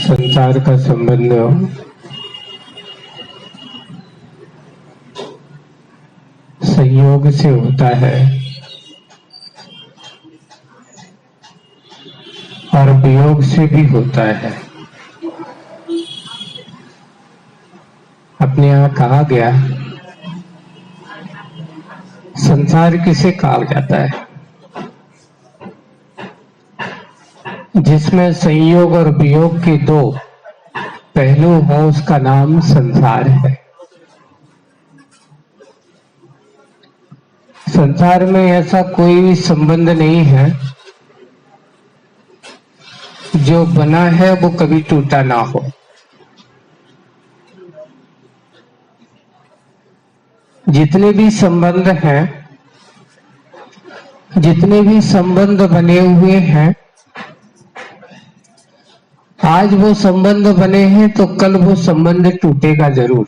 संसार का संबंध संयोग से होता है और वियोग से भी होता है। अपने यहाँ कहा गया, संसार किसे कहा जाता है? जिसमें संयोग और वियोग के दो पहलू हो, उसका नाम संसार है। संसार में ऐसा कोई भी संबंध नहीं है जो बना है वो कभी टूटा ना हो। जितने भी संबंध हैं, जितने भी संबंध बने हुए हैं, आज वो संबंध बने हैं तो कल वो संबंध टूटेगा जरूर।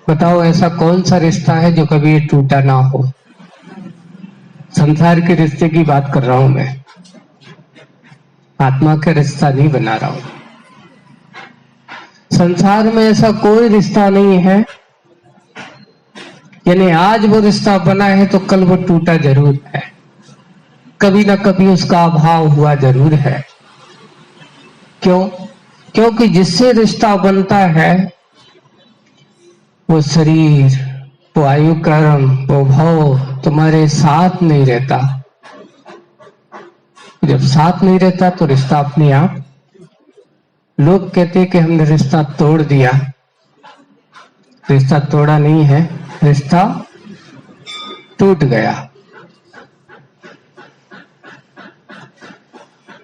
बताओ ऐसा कौन सा रिश्ता है जो कभी ये टूटा ना हो? संसार के रिश्ते की बात कर रहा हूं मैं, आत्मा का रिश्ता नहीं बना रहा हूं। संसार में ऐसा कोई रिश्ता नहीं है, यानी आज वो रिश्ता बना है तो कल वो टूटा जरूर है, कभी ना कभी उसका अभाव हुआ जरूर है। क्यों? क्योंकि जिससे रिश्ता बनता है वो शरीर, वो आयु कर्म, वो भाव तुम्हारे साथ नहीं रहता। जब साथ नहीं रहता तो रिश्ता अपने आप, लोग कहते हैं कि हमने रिश्ता तोड़ दिया। रिश्ता तोड़ा नहीं है, रिश्ता टूट गया।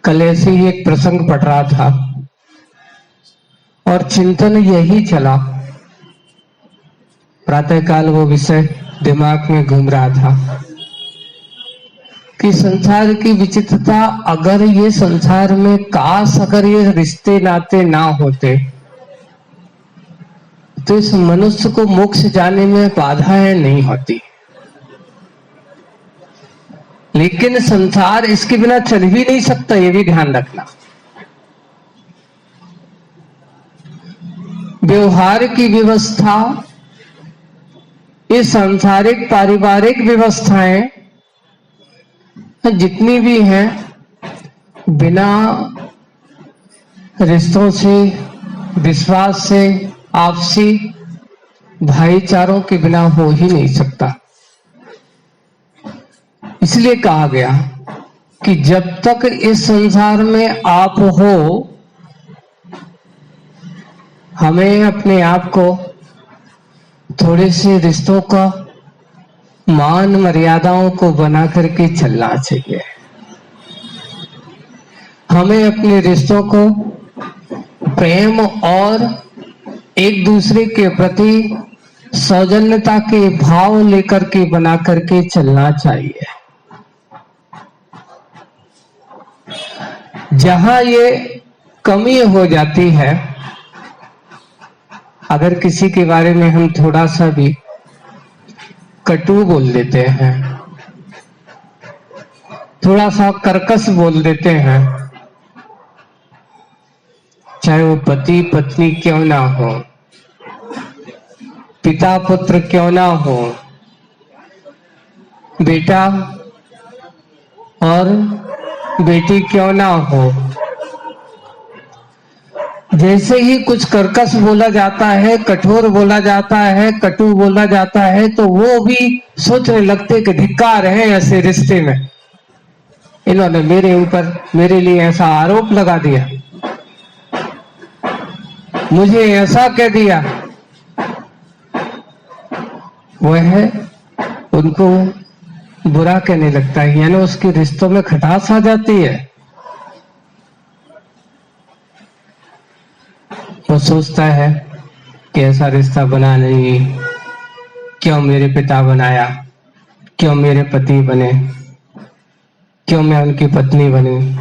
कल ऐसे ही एक प्रसंग पढ़ रहा था और चिंतन यही चला। प्रातःकाल वो विषय दिमाग में घूम रहा था कि संसार की विचित्रता, अगर ये संसार में काश अगर ये रिश्ते नाते ना होते तो इस मनुष्य को मोक्ष जाने में बाधाएं नहीं होती। लेकिन संसार इसके बिना चल ही नहीं सकता, ये भी ध्यान रखना। व्यवहार की व्यवस्था, ये सांसारिक पारिवारिक व्यवस्थाएं जितनी भी हैं, बिना रिश्तों से, विश्वास से, आपसी भाईचारों के बिना हो ही नहीं सकता। इसलिए कहा गया कि जब तक इस संसार में आप हो, हमें अपने आप को थोड़े से रिश्तों का, मान मर्यादाओं को बना करके चलना चाहिए। हमें अपने रिश्तों को प्रेम और एक दूसरे के प्रति सौजन्यता के भाव लेकर के बना करके चलना चाहिए। जहां ये कमी हो जाती है, अगर किसी के बारे में हम थोड़ा सा भी कटु बोल देते हैं, थोड़ा सा कर्कश बोल देते हैं, चाहे वो पति पत्नी क्यों ना हो, पिता पुत्र क्यों ना हो, बेटा और बेटी क्यों ना हो, जैसे ही कुछ कर्कश बोला जाता है, कठोर बोला जाता है, कटु बोला जाता है, तो वो भी सोचने लगते कि धिक्कार है ऐसे रिश्ते में। इन्होंने मेरे ऊपर, मेरे लिए ऐसा आरोप लगा दिया, मुझे ऐसा कह दिया। वह उनको बुरा कहने लगता है, यानी उसके रिश्तों में खटास आ जाती है। वो सोचता है कि ऐसा रिश्ता बना नहीं, क्यों मेरे पिता बनाया, क्यों मेरे पति बने, क्यों मैं उनकी पत्नी बनी,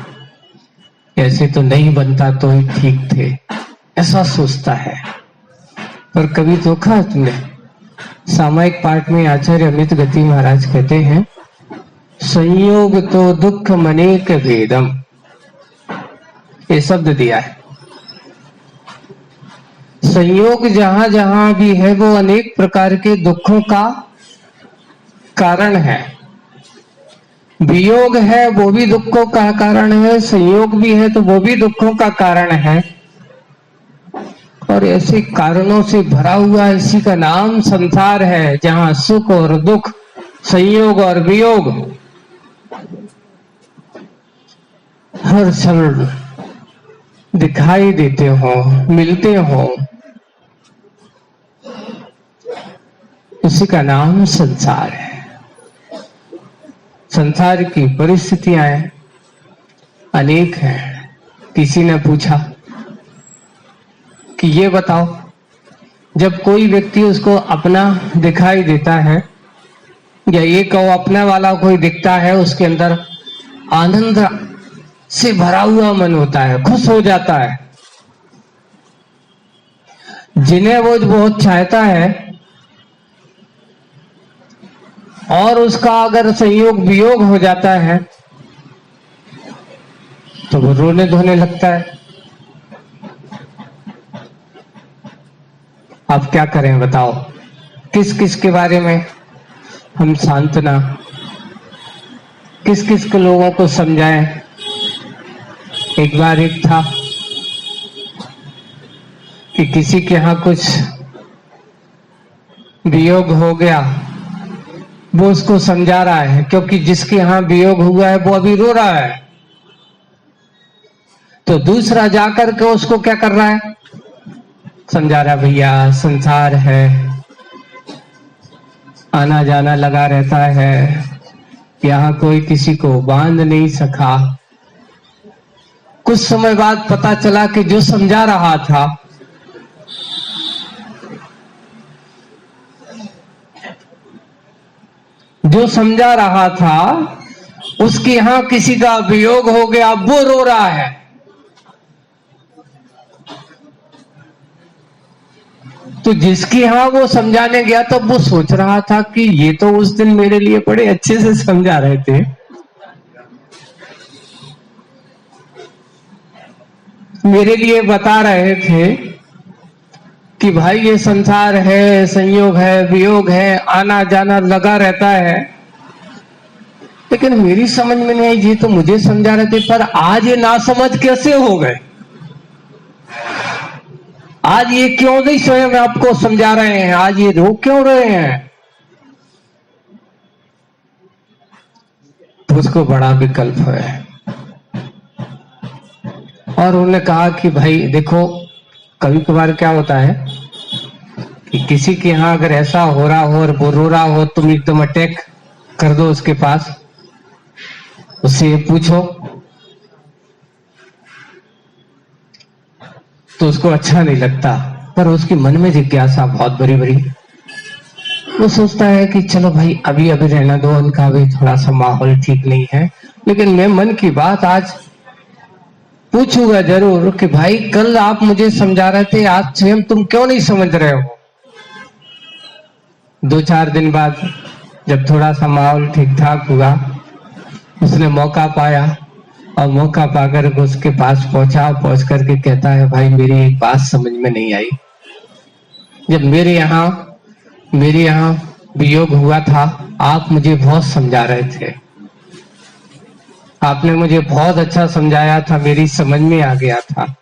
ऐसे तो नहीं बनता तो ही ठीक थे, ऐसा सोचता है। पर कभी धोखा है तुमने? सामायिक पाठ में आचार्य अमित गति महाराज कहते हैं, संयोग तो दुख मनेक भेदम, ये शब्द दिया है। संयोग जहां जहां भी है वो अनेक प्रकार के दुखों का कारण है। वियोग है वो भी दुखों का कारण है, संयोग भी है तो वो भी दुखों का कारण है। और ऐसे कारणों से भरा हुआ इसी का नाम संसार है, जहां सुख और दुख, संयोग और वियोग हर क्षण दिखाई देते हो, मिलते हो। उसी का नाम संसार है। संसार की परिस्थितियां अनेक हैं। किसी ने पूछा कि ये बताओ, जब कोई व्यक्ति उसको अपना दिखाई देता है, या ये कहो अपना वाला कोई दिखता है, उसके अंदर आनंद से भरा हुआ मन होता है, खुश हो जाता है। जिन्हें वो बहुत चाहता है और उसका अगर संयोग वियोग हो जाता है तो वो रोने धोने लगता है। अब क्या करें बताओ, किस किस के बारे में हम सांत्वना, किस किस के लोगों को समझाएं। एक बार एक था कि किसी के यहां कुछ वियोग हो गया, वो उसको समझा रहा है, क्योंकि जिसके यहां वियोग हुआ है वो अभी रो रहा है। तो दूसरा जाकर के उसको क्या कर रहा है, समझा रहा, भैया संसार है, आना जाना लगा रहता है, यहां कोई किसी को बांध नहीं सका। कुछ समय बाद पता चला कि जो समझा रहा था उसके यहां किसी का वियोग हो गया, वो रो रहा है। तो जिसके यहां वो समझाने गया तब वो सोच रहा था कि ये तो उस दिन मेरे लिए बड़े अच्छे से समझा रहे थे, मेरे लिए बता रहे थे कि भाई ये संसार है, संयोग है, वियोग है, आना जाना लगा रहता है। लेकिन मेरी समझ में नहीं आई, ये तो मुझे समझा रहे थे, पर आज ये ना समझ कैसे हो गए, आज ये क्यों नहीं स्वयं आपको समझा रहे हैं, आज ये रो क्यों रहे हैं। तो उसको बड़ा विकल्प है। और उन्होंने कहा कि भाई देखो, कभी कभार क्या होता है कि किसी के यहां अगर ऐसा हो रहा हो और वो रो रहा हो, तुम एकदम अटैक कर दो उसके पास, उससे पूछो तो उसको अच्छा नहीं लगता, पर उसके मन में जिज्ञासा बहुत बड़ी बड़ी, वो सोचता है कि चलो भाई अभी अभी रहना दो, उनका भी थोड़ा सा माहौल ठीक नहीं है, लेकिन मैं मन की बात आज पूछूंगा जरूर कि भाई कल आप मुझे समझा रहे थे, आज स्वयं तुम क्यों नहीं समझ रहे हो। 2-4 दिन बाद जब थोड़ा सा माहौल ठीक ठाक हुआ, उसने मौका पाया और मौका पाकर उसके पास पहुंचा, पहुंच करके कहता है, भाई मेरी एक बात समझ में नहीं आई, जब मेरे यहाँ वियोग हुआ था, आप मुझे बहुत समझा रहे थे, आपने मुझे बहुत अच्छा समझाया था, मेरी समझ में आ गया था,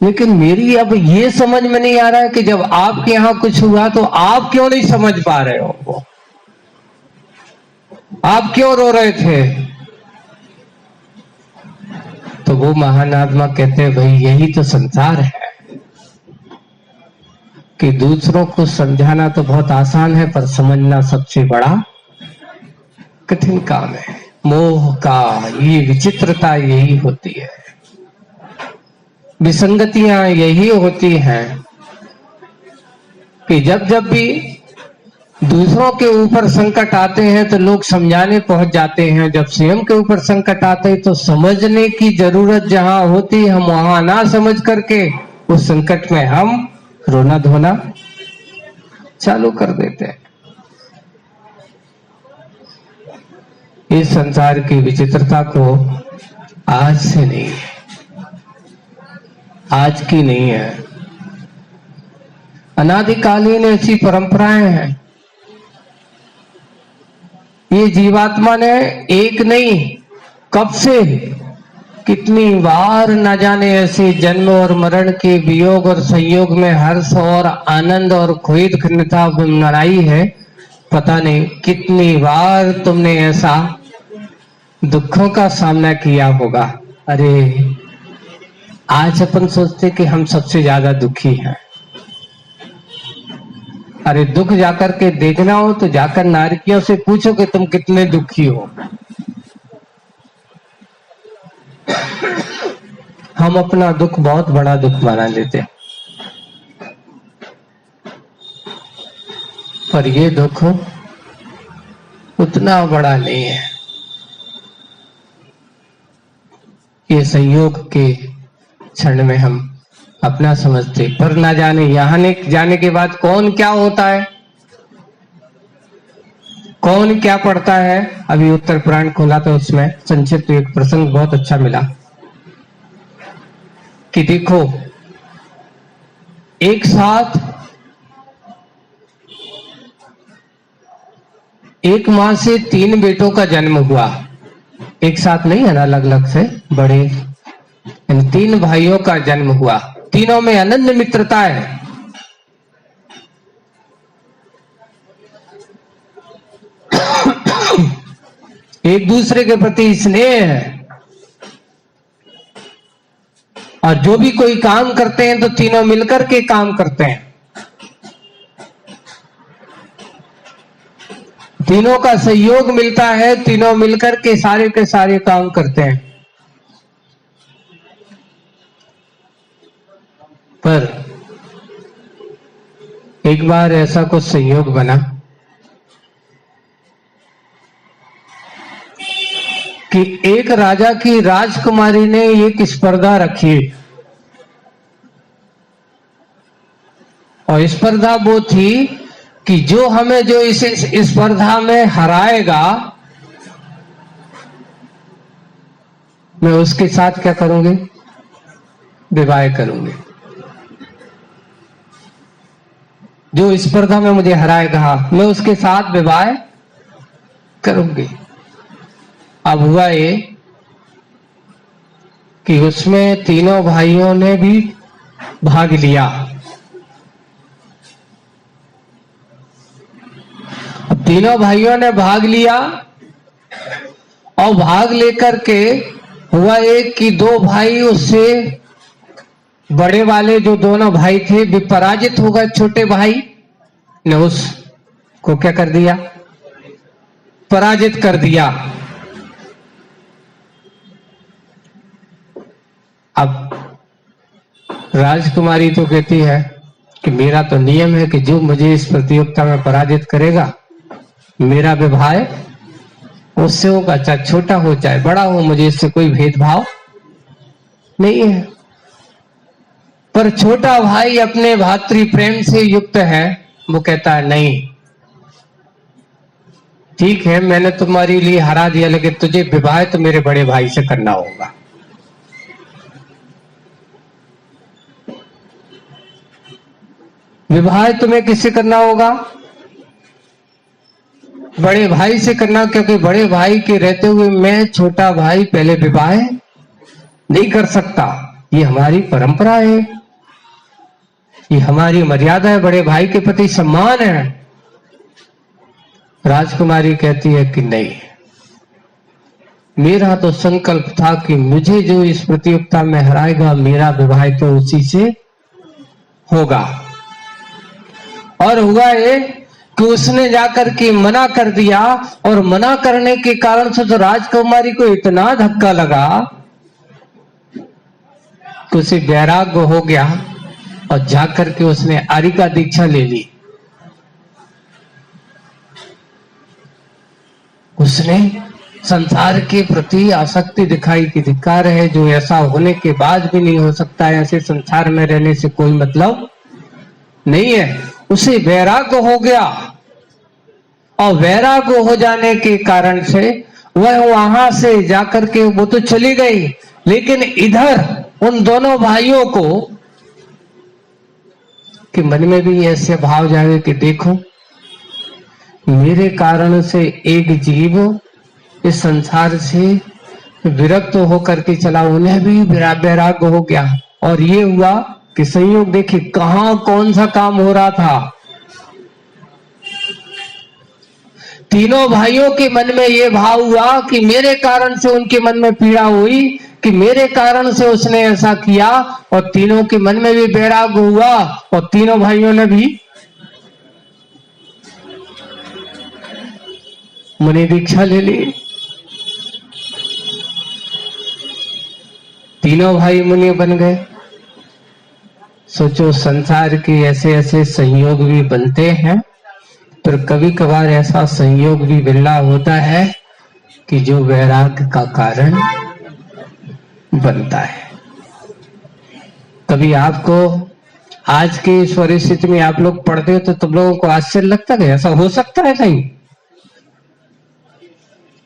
लेकिन मेरी अब ये समझ में नहीं आ रहा है कि जब आपके यहाँ कुछ हुआ तो आप क्यों नहीं समझ पा रहे हो, वो आप क्यों रो रहे थे। तो वो महान आत्मा कहते हैं, भाई यही तो संसार है कि दूसरों को समझाना तो बहुत आसान है, पर समझना सबसे बड़ा कठिन काम है। मोह का ये विचित्रता यही होती है, विसंगतियां यही होती हैं कि जब जब भी दूसरों के ऊपर संकट आते हैं तो लोग समझाने पहुंच जाते हैं, जब स्वयं के ऊपर संकट आते हैं तो समझने की जरूरत जहां होती हम वहां ना समझ करके उस संकट में हम रोना धोना चालू कर देते हैं। इस संसार की विचित्रता को आज से नहीं, आज की नहीं है, अनादिकालीन ऐसी परंपराएं हैं। ये जीवात्मा ने एक नहीं, कब से कितनी बार न जाने ऐसे जन्म और मरण के वियोग और संयोग में हर्ष और आनंद और खोद खिन्नता मनाई है। पता नहीं कितनी बार तुमने ऐसा दुखों का सामना किया होगा। अरे आज अपन सोचते कि हम सबसे ज्यादा दुखी हैं। अरे दुख जाकर के देखना हो तो जाकर नारकियों से पूछो कि तुम कितने दुखी हो। हम अपना दुख बहुत बड़ा दुख बना लेते, पर ये दुख उतना बड़ा नहीं है। ये संयोग के क्षण में हम अपना समझते, पर ना जाने यहाँ जाने के बाद कौन क्या होता है, कौन क्या पढ़ता है। अभी उत्तर पुराण खोला तो उसमें संक्षिप्त एक प्रसंग बहुत अच्छा मिला कि देखो एक साथ एक मां से 3 बेटों का जन्म हुआ। एक साथ नहीं है ना, अलग अलग से बड़े, इन 3 भाइयों का जन्म हुआ। तीनों में अनन्य मित्रता है। एक दूसरे के प्रति स्नेह है, और जो भी कोई काम करते हैं तो तीनों मिलकर के काम करते हैं। तीनों का सहयोग मिलता है, तीनों मिलकर के सारे काम करते हैं। पर एक बार ऐसा कुछ संयोग बना कि एक राजा की राजकुमारी ने एक स्पर्धा रखी, और स्पर्धा वो थी कि जो हमें जो इस स्पर्धा में हराएगा, मैं उसके साथ क्या करूंगी, विवाह करूंगी। जो स्पर्धा में मुझे हराएगा मैं उसके साथ विवाह करूंगी। अब हुआ ये कि उसमें तीनों भाइयों ने भी भाग लिया। अब तीनों भाइयों ने भाग लिया, और भाग लेकर के हुआ एक कि 2 भाई उससे बड़े वाले जो दोनों भाई थे वे पराजित हो गए। छोटे भाई ने उसको क्या कर दिया, पराजित कर दिया। अब राजकुमारी तो कहती है कि मेरा तो नियम है कि जो मुझे इस प्रतियोगिता में पराजित करेगा मेरा विवाह उससे होगा, चाहे छोटा हो चाहे बड़ा हो, मुझे इससे कोई भेदभाव नहीं है। पर छोटा भाई अपने भातृ प्रेम से युक्त है, वो कहता है नहीं ठीक है मैंने तुम्हारे लिए हरा दिया, लेकिन तुझे विवाह तो मेरे बड़े भाई से करना होगा। विवाह तुम्हें किससे करना होगा, बड़े भाई से करना, क्योंकि बड़े भाई के रहते हुए मैं छोटा भाई पहले विवाह नहीं कर सकता। ये हमारी परंपरा है, ये हमारी मर्यादा है, बड़े भाई के प्रति सम्मान है। राजकुमारी कहती है कि नहीं, मेरा तो संकल्प था कि मुझे जो इस प्रतियोगिता में हराएगा मेरा विवाह तो उसी से होगा। और हुआ ये कि उसने जाकर के मना कर दिया, और मना करने के कारण से तो राजकुमारी को इतना धक्का लगा कि उसे वैराग्य हो गया, और जाकर के उसने आर्य का दीक्षा ले ली। उसने संसार के प्रति आसक्ति दिखाई कि धिक्कार है, जो ऐसा होने के बाद भी नहीं हो सकता है, ऐसे संसार में रहने से कोई मतलब नहीं है। उसे वैराग्य हो गया, और वैराग्य हो जाने के कारण से वह वहां से जाकर के वो तो चली गई, लेकिन इधर उन दोनों भाइयों को कि मन में भी ऐसे भाव जागे कि देखो मेरे कारण से एक जीव इस संसार से विरक्त होकर के चला, उन्हें भी वैराग्य हो गया। और ये हुआ कि संयोग देखिए कहां कौन सा काम हो रहा था। तीनों भाइयों के मन में ये भाव हुआ कि मेरे कारण से उनके मन में पीड़ा हुई कि मेरे कारण से उसने ऐसा किया, और तीनों के मन में भी वैराग्य हुआ और तीनों भाइयों ने भी मुनि दीक्षा ले ली। तीनों भाई मुनि बन गए। सोचो संसार के ऐसे ऐसे संयोग भी बनते हैं, पर कभी कभार ऐसा संयोग भी बिरला होता है कि जो वैराग्य का कारण बनता है। कभी आपको आज के इस परिस्थिति में आप लोग पढ़ते हो तो तुम लोगों को आश्चर्य लगता है ऐसा हो सकता है? नहीं।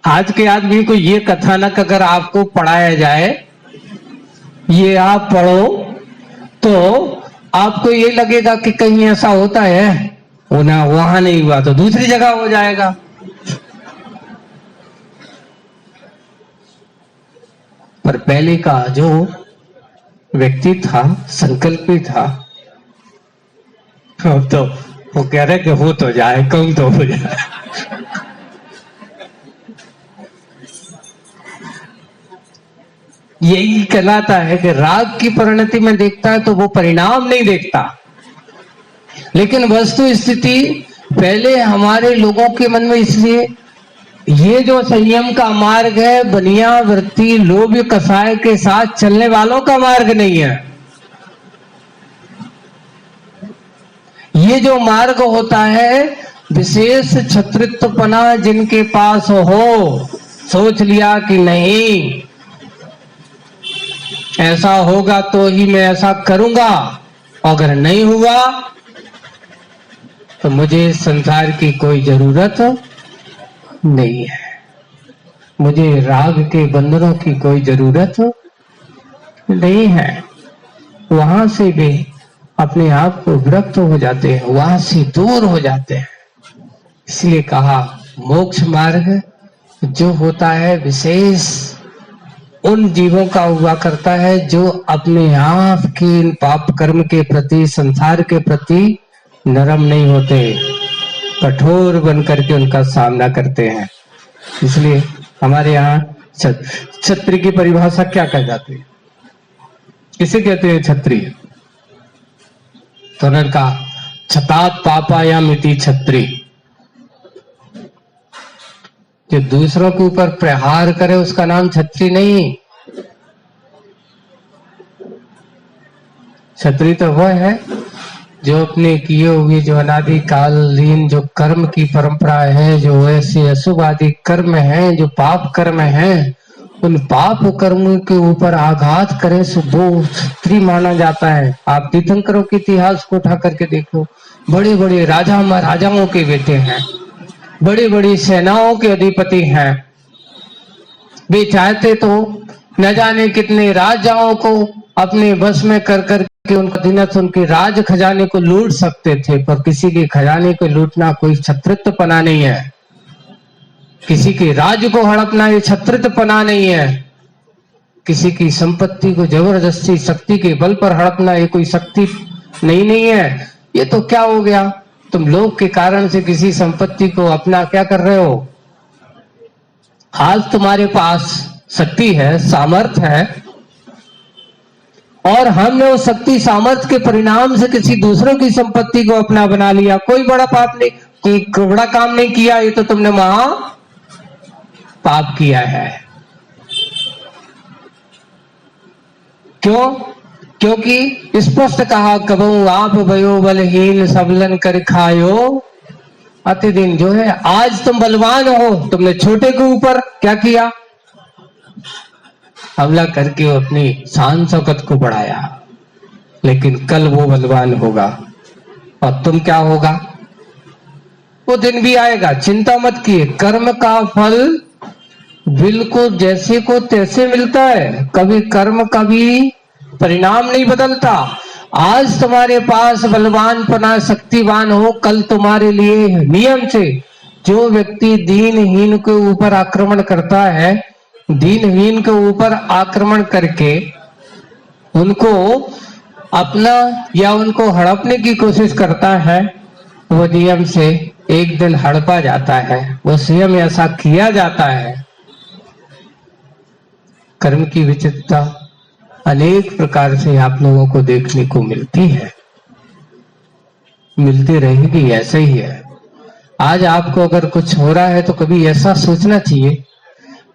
आज के आदमी को ये कथानक अगर आपको पढ़ाया जाए, ये आप पढ़ो, तो आपको ये लगेगा कि कहीं ऐसा होता है, होना वहां नहीं हुआ तो दूसरी जगह हो जाएगा। पर पहले का जो व्यक्ति था संकल्पी था, तो वो कह रहे कि हो तो जाए, कम तो हो जाए। यही कहलाता है कि राग की परिणति में देखता है तो वो परिणाम नहीं देखता, लेकिन वस्तु स्थिति पहले हमारे लोगों के मन में, इसलिए ये जो संयम का मार्ग है बनिया वृत्ति लोभ कसाय के साथ चलने वालों का मार्ग नहीं है। ये जो मार्ग होता है विशेष छत्रित्वपना जिनके पास हो, सोच लिया कि नहीं ऐसा होगा तो ही मैं ऐसा करूंगा, अगर नहीं हुआ तो मुझे संसार की कोई जरूरत नहीं है, मुझे राग के बंधनों की कोई जरूरत नहीं है। वहां से भी अपने आप को विरक्त हो जाते हैं, वहां से दूर हो जाते हैं। इसलिए कहा मोक्ष मार्ग जो होता है विशेष उन जीवों का हुआ करता है जो अपने आप के पाप कर्म के प्रति, संसार के प्रति नरम नहीं होते, कठोर बनकर के उनका सामना करते हैं। इसलिए हमारे यहाँ क्षत्रिय की परिभाषा क्या कह जाती है? किसे कहते हैं क्षत्रिय? तो उन्होंने कहा छतात पापायामिति क्षत्रिय, जो दूसरों के ऊपर प्रहार करे उसका नाम क्षत्रिय नहीं। क्षत्रिय तो वह है जो अपने किए हुए जो अनादिकालीन जो कर्म की परंपरा है, जो ऐसे अशुभ आदि कर्म हैं, जो पाप कर्म हैं, उन पाप कर्मों के ऊपर आघात करे सो वो क्षत्रिय माना जाता है। आप तीर्थंकरों के इतिहास को उठा करके देखो, बड़े बड़े राजा महाराजाओं के बेटे हैं, बड़ी बड़ी सेनाओं के अधिपति हैं, वे चाहते तो न जाने कितने राजाओं को अपने बस में कर करके उनका अधीनस्थ उनके राज खजाने को लूट सकते थे, पर किसी के खजाने को लूटना कोई क्षत्रित्वपना नहीं है, किसी के राज को हड़पना ये क्षत्रित्वपना नहीं है, किसी की संपत्ति को जबरदस्ती शक्ति के बल पर हड़पना ये कोई शक्ति नहीं है। ये तो क्या हो गया, तुम लोग के कारण से किसी संपत्ति को अपना क्या कर रहे हो? आज तुम्हारे पास शक्ति है, सामर्थ्य है, और हमने उस शक्ति सामर्थ्य के परिणाम से किसी दूसरों की संपत्ति को अपना बना लिया। कोई बड़ा पाप नहीं, कोई बड़ा काम नहीं किया, ये तो तुमने महा पाप किया है। क्यों? क्योंकि स्पष्ट कहा कबहू आप भयो बलहीन सबलन कर खायो अति दिन। जो है आज तुम बलवान हो, तुमने छोटे के ऊपर क्या किया? हमला करके अपनी शान शौकत को बढ़ाया, लेकिन कल वो बलवान होगा और तुम क्या होगा? वो दिन भी आएगा, चिंता मत किए। कर्म का फल बिल्कुल जैसे को तैसे मिलता है, कभी कर्म कभी परिणाम नहीं बदलता। आज तुम्हारे पास बलवान पना शक्तिवान हो, कल तुम्हारे लिए नियम से जो व्यक्ति दीनहीन के ऊपर आक्रमण करता है, दीनहीन के ऊपर आक्रमण करके उनको अपना या उनको हड़पने की कोशिश करता है, वो नियम से एक दिन हड़पा जाता है। वो स्वयं ऐसा किया जाता है। कर्म की विचित्रता अनेक प्रकार से आप लोगों को देखने को मिलती है, मिलती रहेगी, ऐसे ही है। आज आपको अगर कुछ हो रहा है तो कभी ऐसा सोचना चाहिए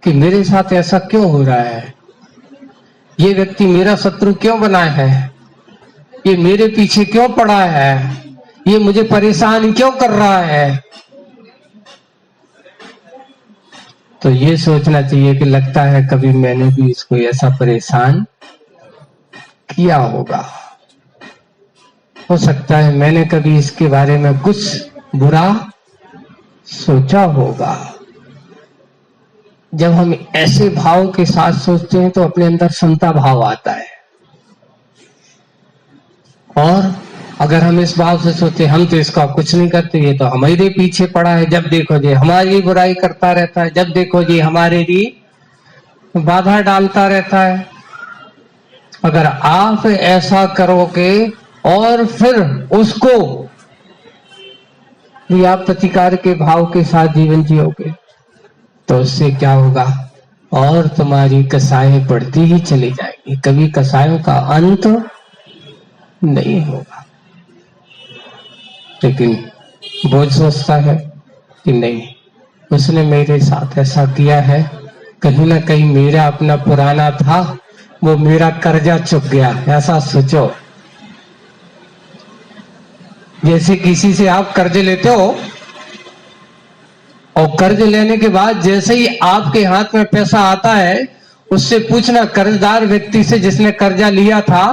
कि मेरे साथ ऐसा क्यों हो रहा है, ये व्यक्ति मेरा शत्रु क्यों बना है, ये मेरे पीछे क्यों पड़ा है, ये मुझे परेशान क्यों कर रहा है। तो ये सोचना चाहिए कि लगता है कभी मैंने भी इसको ऐसा परेशान किया होगा। हो सकता है मैंने कभी इसके बारे में कुछ बुरा सोचा होगा। जब हम ऐसे भाव के साथ सोचते हैं तो अपने अंदर समता भाव आता है। और अगर हम इस भाव से सोचते हम तो इसका कुछ नहीं करते, ये तो हमारे पीछे पड़ा है, जब देखो जी हमारी बुराई करता रहता है, जब देखो जी हमारे लिए बाधा डालता रहता है। अगर आप ऐसा करोगे और फिर उसको भी आप प्रतिकार के भाव के साथ जीवन जियोगे तो उससे क्या होगा, और तुम्हारी कसाएं बढ़ती ही चली जाएगी, कभी कसायों का अंत नहीं होगा। लेकिन वो सोचता है कि नहीं, उसने मेरे साथ ऐसा किया है, कहीं ना कहीं मेरा अपना पुराना था, वो मेरा कर्जा चुक गया, ऐसा सोचो। जैसे किसी से आप कर्ज लेते हो और कर्ज लेने के बाद जैसे ही आपके हाथ में पैसा आता है, उससे पूछना कर्जदार व्यक्ति से जिसने कर्जा लिया था,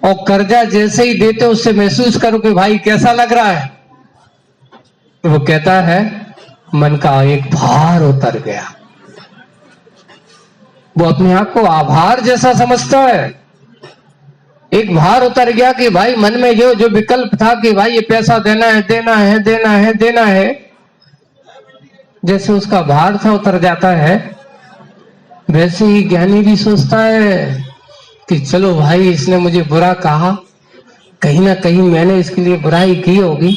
और कर्जा जैसे ही देते उससे महसूस करो कि भाई कैसा लग रहा है। तो वो कहता है मन का एक भार उतर गया। वो अपने आप को आभार जैसा समझता है। एक भार उतर गया कि भाई मन में जो विकल्प था कि भाई ये पैसा देना है, देना है, देना है, देना है, जैसे उसका भार था उतर जाता है। वैसे ही ज्ञानी भी सोचता है कि चलो भाई इसने मुझे बुरा कहा, कहीं ना कहीं मैंने इसके लिए बुराई की होगी,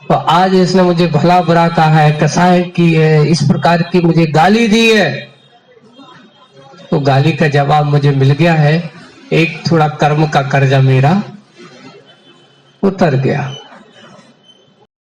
तो आज इसने मुझे भला बुरा कहा है, कसाई की है, इस प्रकार की मुझे गाली दी है, तो गाली का जवाब मुझे मिल गया है, एक थोड़ा कर्म का कर्जा मेरा उतर गया।